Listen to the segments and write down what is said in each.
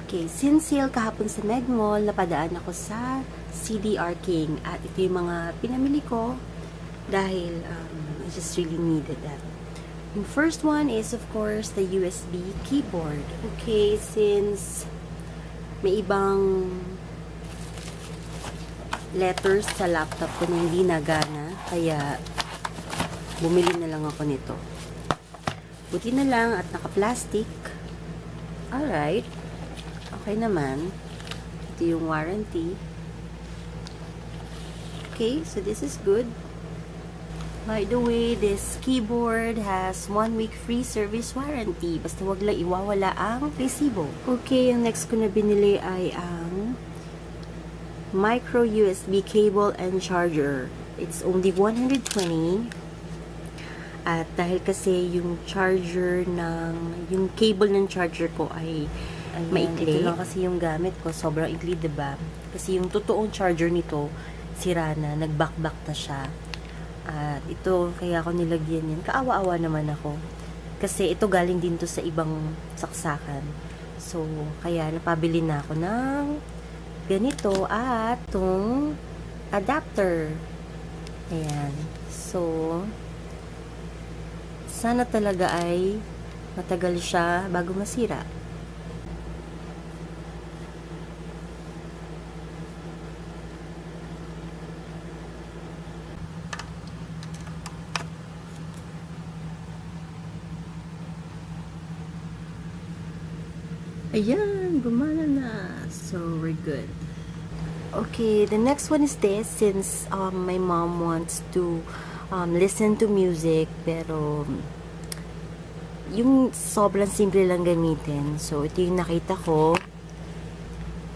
Okay, since sale kahapon sa Meg Mall, napadaan ako sa CDR King at ito yung mga pinamili ko dahil I just really needed that. Yung first one is of course the USB keyboard. Okay, since may ibang letters sa laptop ko na hindi nagana, kaya bumili na lang ako nito. Buti na lang at naka-plastic. Alright. Okay naman. Ito yung warranty. Okay, so this is good. By the way, this keyboard has 1 week free service warranty. Basta wag lang iwawala ang resibo. Okay, yung next ko na binili ay ang micro USB cable and charger. It's only 120. At dahil kasi yung charger yung cable ng charger ko ay maikli. Ito lang kasi yung gamit ko, sobrang ikli, diba? Kasi yung totoong charger nito, sira na, nag-back-back na siya. At ito, kaya ako nilagyan yan. Kaawa-awa naman ako. Kasi ito galing din to sa ibang saksakan. So, kaya napabili na ako ng ganito at itong adapter. Ayan. So, sana talaga ay matagal siya bago masira. Ayan, gumana na. So, we're good. Okay, the next one is this. Since my mom wants to listen to music, pero yung sobrang simple lang gamitin. So, ito yung nakita ko.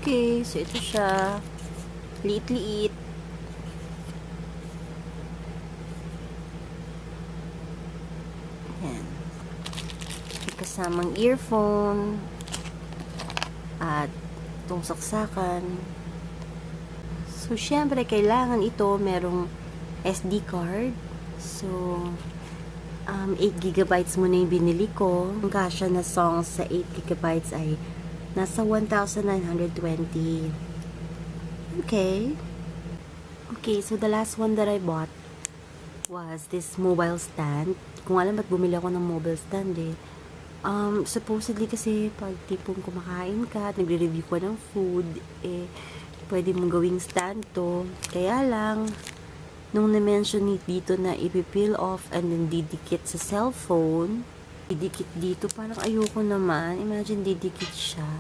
Okay, so ito siya. Liit-liit. Ayan. May kasamang earphone. At itong saksakan. So, syempre, kailangan ito merong SD card. So, 8 gigabytes muna yung binili ko. Ang kasya na songs sa 8 gigabytes ay nasa 1,920. Okay. Okay, so the last one that I bought was this mobile stand. Kung alam ba't bumili ako ng mobile stand eh. Supposedly kasi pag tipong kumakain ka at nagre-review ko ng food, eh, pwede mong gawing stand to. Kaya lang, nung na-mention dito na ipipeel off and then didikit sa cellphone, didikit dito, parang ayoko naman. Imagine didikit siya.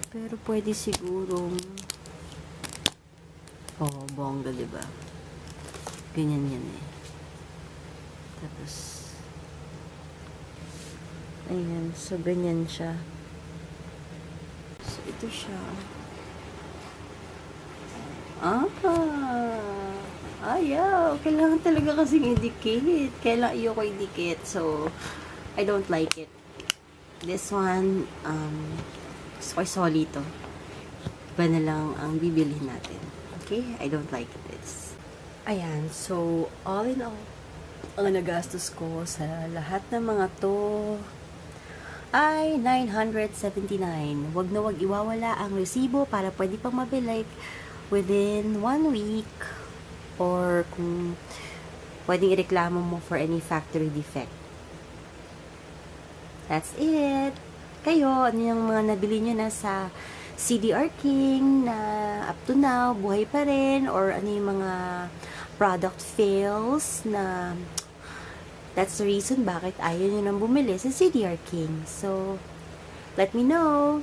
Pero pwede sigurong, bongga, diba? Ganyan yan eh. Tapos, ayan, so ganyan siya. So, ito siya. Ayaw. Kailangan talaga kasing idikit. Kailangan ayoko idikit. So, I don't like it. This one, gusto ko isoli ito. Iba na lang ang bibilihin natin. Okay? I don't like this. Ayan, so, all in all, ang nagastos ko sa lahat ng mga to ay 979. Wag na wag iwawala ang resibo para pwede pang mabili within 1 week or kung pwedeng ireklamo mo for any factory defect. That's it. Kayo, ano yung mga nabili nyo na sa CDR King na up to now, buhay pa rin, or ano yung mga product fails na that's the reason bakit ayaw nyo nang bumili sa CDR King. So, let me know.